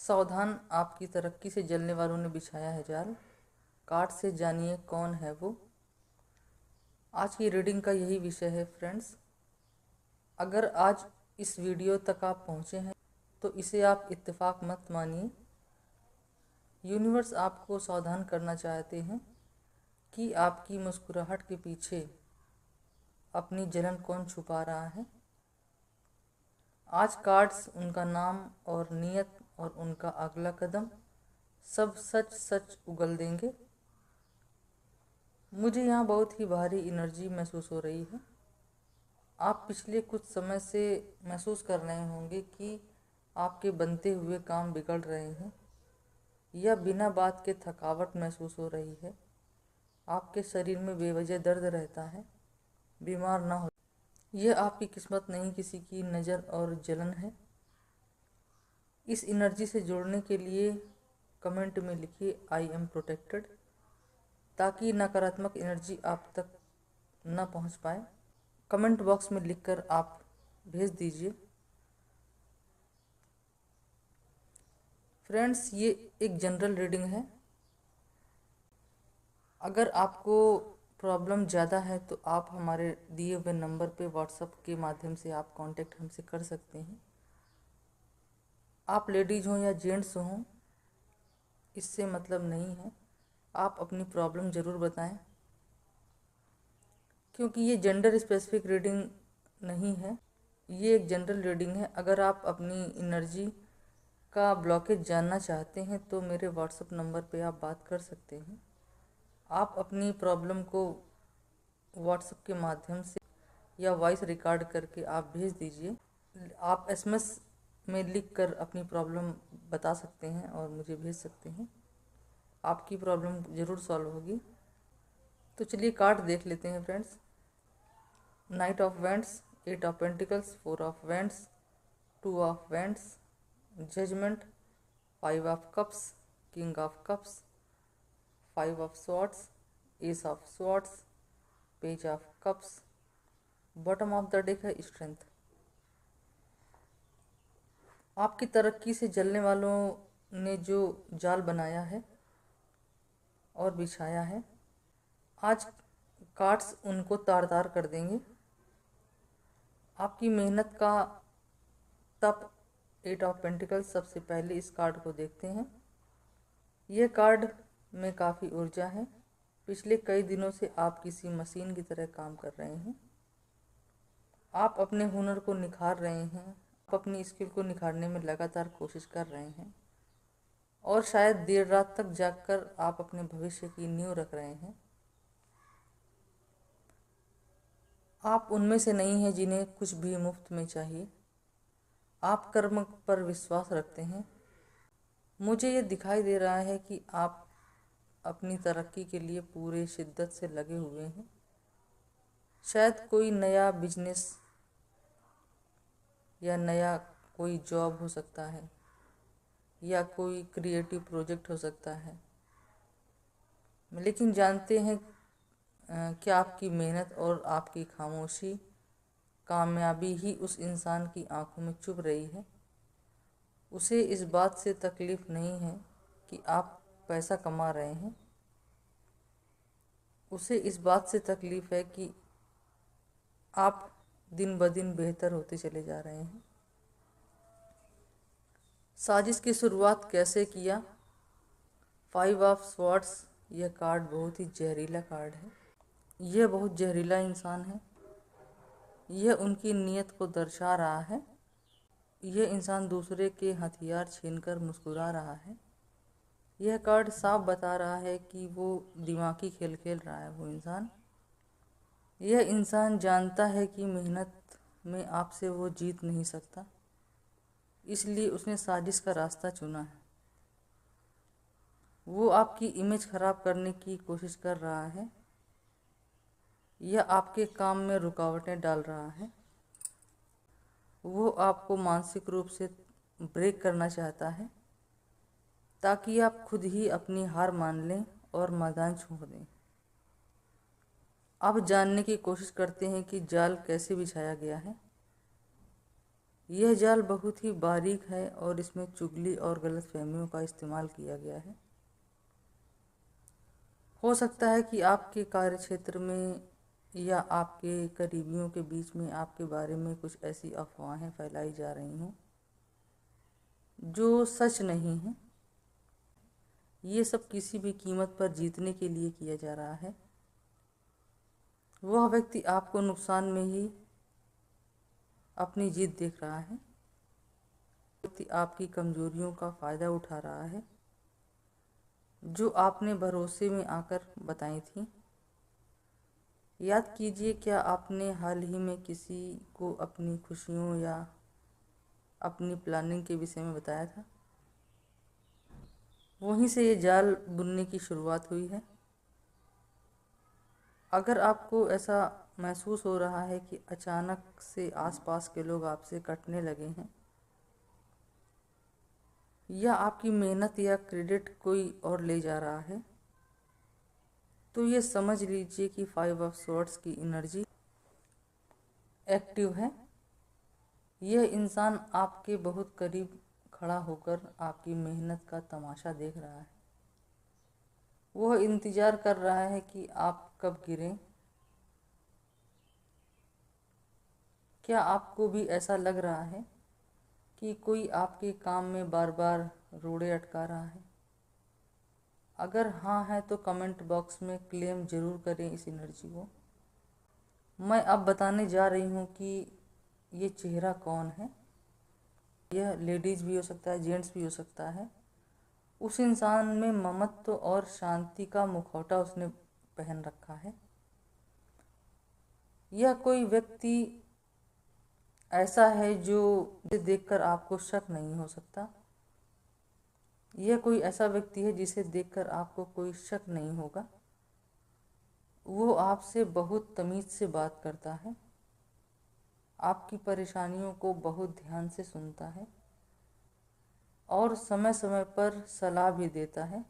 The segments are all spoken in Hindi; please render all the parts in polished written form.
सावधान, आपकी तरक्की से जलने वालों ने बिछाया है जाल। कार्ड से जानिए कौन है वो। आज की रीडिंग का यही विषय है फ्रेंड्स। अगर आज इस वीडियो तक आप पहुँचे हैं तो इसे आप इत्तेफाक मत मानिए। यूनिवर्स आपको सावधान करना चाहते हैं कि आपकी मुस्कुराहट के पीछे अपनी जलन कौन छुपा रहा है। आज कार्ड्स उनका नाम और नीयत और उनका अगला कदम सब सच सच उगल देंगे। मुझे यहाँ बहुत ही भारी एनर्जी महसूस हो रही है। आप पिछले कुछ समय से महसूस कर रहे होंगे कि आपके बनते हुए काम बिगड़ रहे हैं या बिना बात के थकावट महसूस हो रही है। आपके शरीर में बेवजह दर्द रहता है। बीमार ना हो, यह आपकी किस्मत नहीं, किसी की नज़र और जलन है। इस एनर्जी से जुड़ने के लिए कमेंट में लिखिए आई एम प्रोटेक्टेड, ताकि नकारात्मक एनर्जी आप तक न पहुंच पाए। कमेंट बॉक्स में लिखकर आप भेज दीजिए। फ्रेंड्स, ये एक जनरल रीडिंग है। अगर आपको प्रॉब्लम ज़्यादा है तो आप हमारे दिए हुए नंबर पे व्हाट्सएप के माध्यम से आप कांटेक्ट हमसे कर सकते हैं। आप लेडीज़ हों या जेंट्स हों, इससे मतलब नहीं है। आप अपनी प्रॉब्लम ज़रूर बताएं, क्योंकि ये जेंडर स्पेसिफिक रीडिंग नहीं है, ये एक जनरल रीडिंग है। अगर आप अपनी एनर्जी का ब्लॉकेज जानना चाहते हैं तो मेरे व्हाट्सएप नंबर पे आप बात कर सकते हैं। आप अपनी प्रॉब्लम को व्हाट्सएप के माध्यम से या वॉइस रिकॉर्ड करके आप भेज दीजिए। आप एसएमएस में लिखकर अपनी प्रॉब्लम बता सकते हैं और मुझे भेज सकते हैं। आपकी प्रॉब्लम ज़रूर सॉल्व होगी। तो चलिए कार्ड देख लेते हैं friends. Knight of wands, 8 of pentacles, 4 of wands, 2 of wands, judgement, 5 of cups, king of cups, 5 of swords, ace of swords, page of cups. Bottom of the deck है स्ट्रेंथ। आपकी तरक्की से जलने वालों ने जो जाल बनाया है और बिछाया है, आज कार्ड्स उनको तार तार कर देंगे। आपकी मेहनत का तप, 8 ऑफ पेंटिकल्स। सबसे पहले इस कार्ड को देखते हैं। यह कार्ड में काफ़ी ऊर्जा है। पिछले कई दिनों से आप किसी मशीन की तरह काम कर रहे हैं। आप अपने हुनर को निखार रहे हैं। आप अपनी स्किल को निखारने में लगातार कोशिश कर रहे हैं और शायद देर रात तक जागकर आप अपने भविष्य की नींव रख रहे हैं। आप उनमें से नहीं हैं जिन्हें कुछ भी मुफ्त में चाहिए। आप कर्म पर विश्वास रखते हैं। मुझे ये दिखाई दे रहा है कि आप अपनी तरक्की के लिए पूरे शिद्दत से लगे हुए हैं। शायद कोई नया बिजनेस या नया कोई जॉब हो सकता है या कोई क्रिएटिव प्रोजेक्ट हो सकता है, लेकिन जानते हैं कि आपकी मेहनत और आपकी खामोशी कामयाबी ही उस इंसान की आंखों में चुभ रही है। उसे इस बात से तकलीफ़ नहीं है कि आप पैसा कमा रहे हैं, उसे इस बात से तकलीफ़ है कि आप दिन ब दिन बेहतर होते चले जा रहे हैं। साजिश की शुरुआत कैसे किया? 5 ऑफ स्वॉर्ड्स। यह कार्ड बहुत ही जहरीला कार्ड है। यह बहुत जहरीला इंसान है। यह उनकी नीयत को दर्शा रहा है। यह इंसान दूसरे के हथियार छीनकर मुस्कुरा रहा है। यह कार्ड साफ बता रहा है कि वो दिमागी खेल खेल रहा है। वो इंसान, यह इंसान जानता है कि मेहनत में आपसे वो जीत नहीं सकता, इसलिए उसने साजिश का रास्ता चुना है। वो आपकी इमेज खराब करने की कोशिश कर रहा है या आपके काम में रुकावटें डाल रहा है। वो आपको मानसिक रूप से ब्रेक करना चाहता है ताकि आप खुद ही अपनी हार मान लें और मैदान छोड़ दें। आप जानने की कोशिश करते हैं कि जाल कैसे बिछाया गया है। यह जाल बहुत ही बारीक है और इसमें चुगली और गलतफहमियों का इस्तेमाल किया गया है। हो सकता है कि आपके कार्यक्षेत्र में या आपके करीबियों के बीच में आपके बारे में कुछ ऐसी अफवाहें फैलाई जा रही हों जो सच नहीं है। ये सब किसी भी कीमत पर जीतने के लिए किया जा रहा है। वह व्यक्ति आपको नुकसान में ही अपनी जीत देख रहा है। व्यक्ति आपकी कमजोरियों का फ़ायदा उठा रहा है जो आपने भरोसे में आकर बताई थी। याद कीजिए, क्या आपने हाल ही में किसी को अपनी खुशियों या अपनी प्लानिंग के विषय में बताया था? वहीं से ये जाल बुनने की शुरुआत हुई है। अगर आपको ऐसा महसूस हो रहा है कि अचानक से आसपास के लोग आपसे कटने लगे हैं या आपकी मेहनत या क्रेडिट कोई और ले जा रहा है, तो ये समझ लीजिए कि 5 ऑफ स्वॉर्ड्स की एनर्जी एक्टिव है। यह इंसान आपके बहुत करीब खड़ा होकर आपकी मेहनत का तमाशा देख रहा है। वह इंतज़ार कर रहा है कि आप कब गिरें। क्या आपको भी ऐसा लग रहा है कि कोई आपके काम में बार बार रोड़े अटका रहा है? अगर हाँ है तो कमेंट बॉक्स में क्लेम ज़रूर करें इस एनर्जी को। मैं अब बताने जा रही हूँ कि ये चेहरा कौन है। यह लेडीज़ भी हो सकता है, जेंट्स भी हो सकता है। उस इंसान में ममत्व और शांति का मुखौटा उसने पहन रखा है। यह कोई व्यक्ति ऐसा है जो देखकर आपको शक नहीं हो सकता। यह कोई ऐसा व्यक्ति है जिसे देखकर आपको कोई शक नहीं होगा। वो आपसे बहुत तमीज़ से बात करता है, आपकी परेशानियों को बहुत ध्यान से सुनता है और समय समय पर सलाह भी देता है,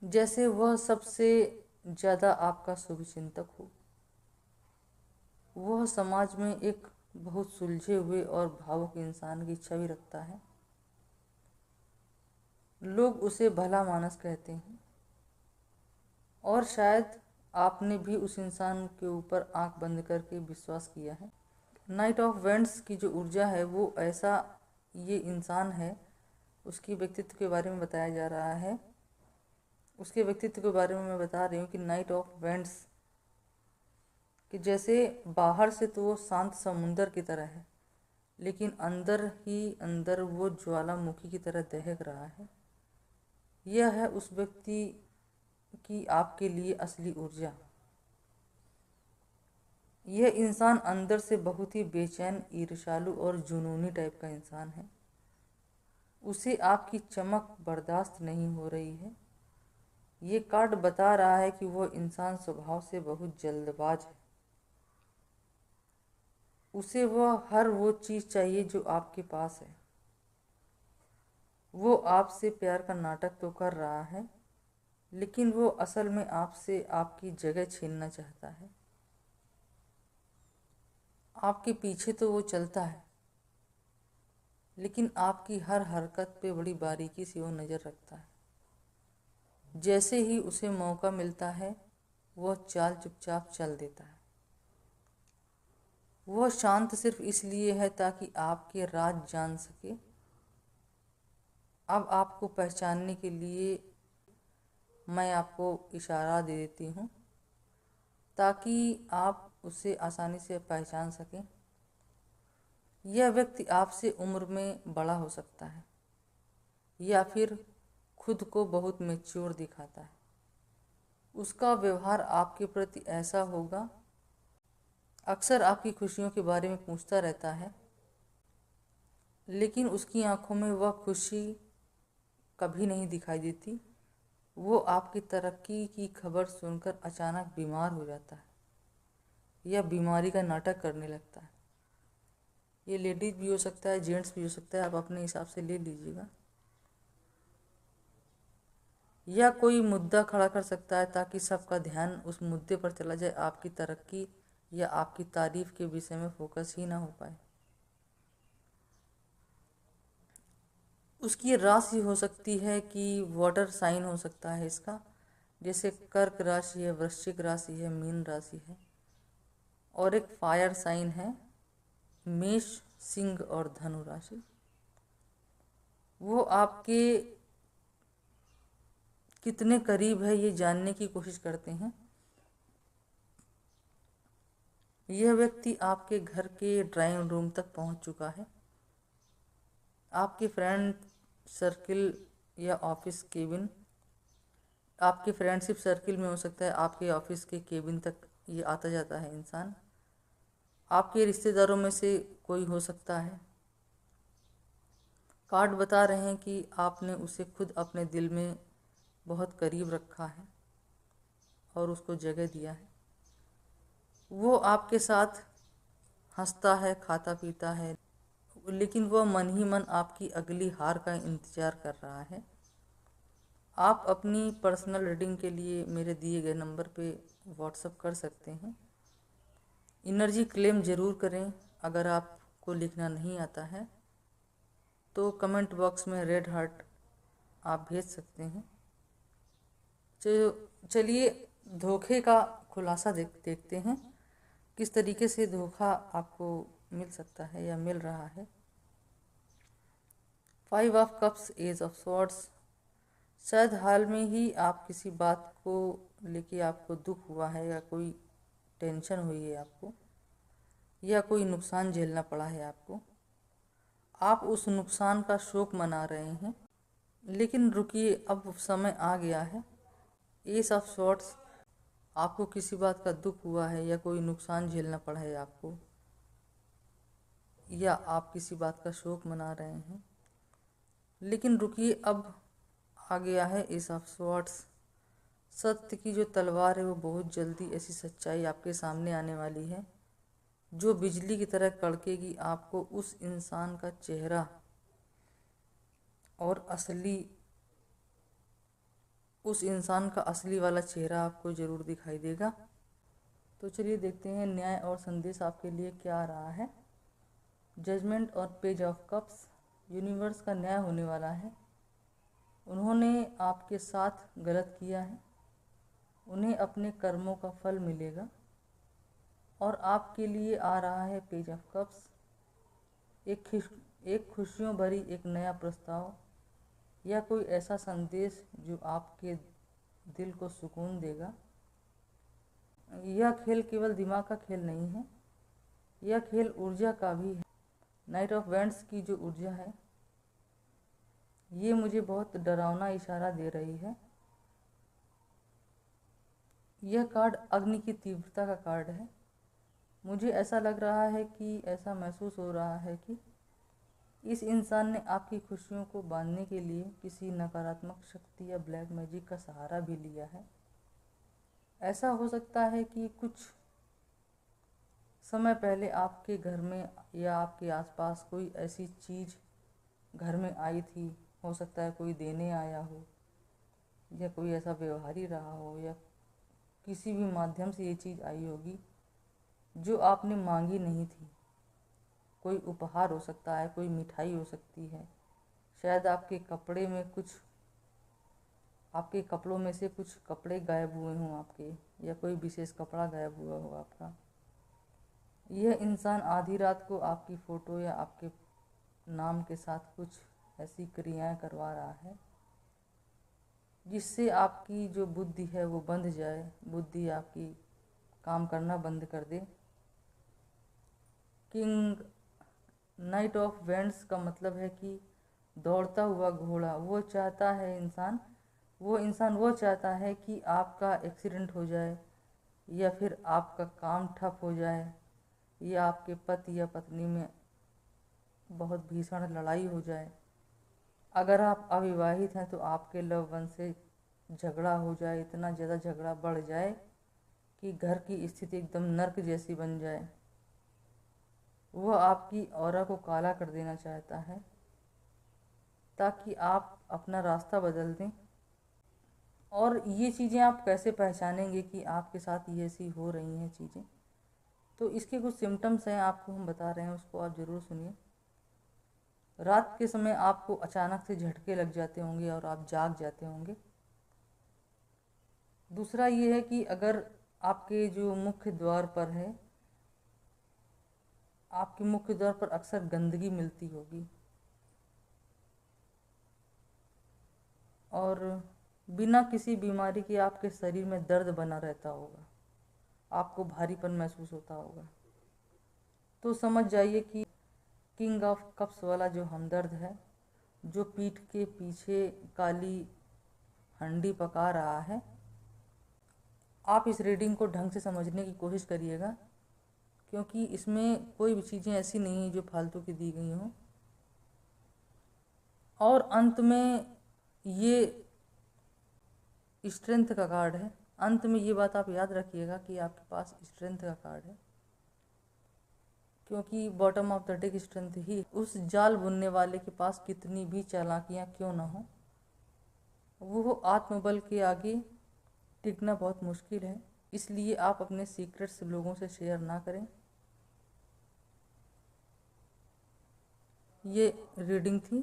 जैसे वह सबसे ज़्यादा आपका शुभचिंतक हो। वह समाज में एक बहुत सुलझे हुए और भावुक इंसान की छवि रखता है। लोग उसे भला मानस कहते हैं और शायद आपने भी उस इंसान के ऊपर आंख बंद करके विश्वास किया है। नाइट ऑफ वेंट्स की जो ऊर्जा है वो ऐसा ये इंसान है, उसकी व्यक्तित्व के बारे में बताया जा रहा है। उसके व्यक्तित्व के बारे में मैं बता रही हूँ कि नाइट ऑफ वेंट्स कि जैसे बाहर से तो वो शांत समुंदर की तरह है, लेकिन अंदर ही अंदर वो ज्वालामुखी की तरह दहक रहा है। यह है उस व्यक्ति की आपके लिए असली ऊर्जा। यह इंसान अंदर से बहुत ही बेचैन, ईर्ष्यालु और जुनूनी टाइप का इंसान है। उसे आपकी चमक बर्दाश्त नहीं हो रही है। ये कार्ड बता रहा है कि वो इंसान स्वभाव से बहुत जल्दबाज है। उसे हर वो चीज़ चाहिए जो आपके पास है। वो आपसे प्यार का नाटक तो कर रहा है, लेकिन वो असल में आपसे आपकी जगह छीनना चाहता है। आपके पीछे तो वो चलता है, लेकिन आपकी हर हरकत पे बड़ी बारीकी से वो नज़र रखता है। जैसे ही उसे मौका मिलता है वह चाल चुपचाप चल देता है। वह शांत सिर्फ इसलिए है ताकि आपके राज जान सके। अब आपको पहचानने के लिए मैं आपको इशारा दे देती हूँ ताकि आप उसे आसानी से पहचान सकें। यह व्यक्ति आपसे उम्र में बड़ा हो सकता है या फिर खुद को बहुत मैच्योर दिखाता है। उसका व्यवहार आपके प्रति ऐसा होगा, अक्सर आपकी खुशियों के बारे में पूछता रहता है, लेकिन उसकी आंखों में वह खुशी कभी नहीं दिखाई देती। वो आपकी तरक्की की खबर सुनकर अचानक बीमार हो जाता है या बीमारी का नाटक करने लगता है। ये लेडीज भी हो सकता है, जेंट्स भी हो सकता है, आप अपने हिसाब से ले लीजिएगा। या कोई मुद्दा खड़ा कर सकता है ताकि सबका ध्यान उस मुद्दे पर चला जाए, आपकी तरक्की या आपकी तारीफ के विषय में फोकस ही ना हो पाए। उसकी राशि हो सकती है कि वाटर साइन हो सकता है इसका, जैसे कर्क राशि है, वृश्चिक राशि है, मीन राशि है। और एक फायर साइन है मेष, सिंह और धनु राशि। वो आपके कितने करीब है ये जानने की कोशिश करते हैं। यह व्यक्ति आपके घर के ड्राइंग रूम तक पहुंच चुका है। आपके फ्रेंड सर्किल या ऑफिस केबिन, आपके फ्रेंडशिप सर्किल में हो सकता है, आपके ऑफिस के केबिन तक ये आता जाता है इंसान। आपके रिश्तेदारों में से कोई हो सकता है। कार्ड बता रहे हैं कि आपने उसे खुद अपने दिल में बहुत करीब रखा है और उसको जगह दिया है। वो आपके साथ हंसता है, खाता पीता है, लेकिन वह मन ही मन आपकी अगली हार का इंतज़ार कर रहा है। आप अपनी पर्सनल रीडिंग के लिए मेरे दिए गए नंबर पे व्हाट्सएप कर सकते हैं। एनर्जी क्लेम ज़रूर करें। अगर आपको लिखना नहीं आता है तो कमेंट बॉक्स में रेड हार्ट आप भेज सकते हैं। चलिए धोखे का खुलासा देखते हैं, किस तरीके से धोखा आपको मिल सकता है या मिल रहा है। 5 of cups, ace of swords. शायद हाल में ही आप किसी बात को लेके आपको दुख हुआ है या कोई टेंशन हुई है आपको, या कोई नुकसान झेलना पड़ा है आपको। आप उस नुकसान का शोक मना रहे हैं, लेकिन रुकिए, अब समय आ गया है। एस ऑफ स्वॉर्ड्स, आपको किसी बात का दुख हुआ है या कोई नुकसान झेलना पड़ा है आपको, या आप किसी बात का शोक मना रहे हैं, लेकिन रुकिए, अब आ गया है एस ऑफ स्वॉर्ड्स। सत्य की जो तलवार है वो बहुत जल्दी ऐसी सच्चाई आपके सामने आने वाली है जो बिजली की तरह कड़केगी। आपको उस इंसान का चेहरा और उस इंसान का असली वाला चेहरा आपको ज़रूर दिखाई देगा। तो चलिए देखते हैं न्याय और संदेश आपके लिए क्या आ रहा है। जजमेंट और पेज ऑफ कप्स, यूनिवर्स का न्याय होने वाला है। उन्होंने आपके साथ गलत किया है, उन्हें अपने कर्मों का फल मिलेगा। और आपके लिए आ रहा है पेज ऑफ कप्स, एक खुशियों भरी एक नया प्रस्ताव या कोई ऐसा संदेश जो आपके दिल को सुकून देगा। यह खेल केवल दिमाग का खेल नहीं है, यह खेल ऊर्जा का भी है। नाइट ऑफ वैंड्स की जो ऊर्जा है ये मुझे बहुत डरावना इशारा दे रही है। यह कार्ड अग्नि की तीव्रता का कार्ड है। मुझे ऐसा लग रहा है कि ऐसा महसूस हो रहा है कि इस इंसान ने आपकी खुशियों को बांधने के लिए किसी नकारात्मक शक्ति या ब्लैक मैजिक का सहारा भी लिया है। ऐसा हो सकता है कि कुछ समय पहले आपके घर में या आपके आसपास कोई ऐसी चीज़ घर में आई थी। हो सकता है कोई देने आया हो, या कोई ऐसा व्यवहार ही रहा हो, या किसी भी माध्यम से ये चीज़ आई होगी जो आपने मांगी नहीं थी। कोई उपहार हो सकता है, कोई मिठाई हो सकती है, शायद आपके कपड़ों में से कुछ कपड़े गायब हुए हों आपके, या कोई विशेष कपड़ा गायब हुआ हो आपका। यह इंसान आधी रात को आपकी फ़ोटो या आपके नाम के साथ कुछ ऐसी क्रियाएं करवा रहा है जिससे आपकी जो बुद्धि है वो बंध जाए, बुद्धि आपकी काम करना बंद कर दे। किंग, नाइट ऑफ वेंड्स का मतलब है कि दौड़ता हुआ घोड़ा। वो चाहता है वो चाहता है कि आपका एक्सीडेंट हो जाए, या फिर आपका काम ठप हो जाए, या आपके पति या पत्नी में बहुत भीषण लड़ाई हो जाए। अगर आप अविवाहित हैं तो आपके लव वन से झगड़ा हो जाए, इतना ज़्यादा झगड़ा बढ़ जाए कि घर की स्थिति एकदम नर्क जैसी बन जाए। वह आपकी ऑरा को काला कर देना चाहता है ताकि आप अपना रास्ता बदल दें। और ये चीज़ें आप कैसे पहचानेंगे कि आपके साथ ये ऐसी हो रही हैं चीज़ें? तो इसके कुछ सिम्टम्स हैं, आपको हम बता रहे हैं, उसको आप ज़रूर सुनिए। रात के समय आपको अचानक से झटके लग जाते होंगे और आप जाग जाते होंगे। दूसरा ये है कि अगर आपके जो मुख्य द्वार पर है, आपके मुख्य द्वार पर अक्सर गंदगी मिलती होगी और बिना किसी बीमारी के आपके शरीर में दर्द बना रहता होगा, आपको भारीपन महसूस होता होगा, तो समझ जाइए कि किंग ऑफ कप्स वाला जो हमदर्द है, जो पीठ के पीछे काली हंडी पका रहा है। आप इस रीडिंग को ढंग से समझने की कोशिश करिएगा, क्योंकि इसमें कोई भी चीज़ें ऐसी नहीं हैं जो फालतू की दी गई हों। और अंत में ये स्ट्रेंथ का कार्ड है। अंत में ये बात आप याद रखिएगा कि आपके पास स्ट्रेंथ का कार्ड है, क्योंकि bottom of the deck strength ही। उस जाल बुनने वाले के पास कितनी भी चालाकियाँ क्यों ना हो, वो आत्मबल के आगे टिकना बहुत मुश्किल है। इसलिए आप अपने सीक्रेट्स लोगों से शेयर ना करें। ये रीडिंग थी।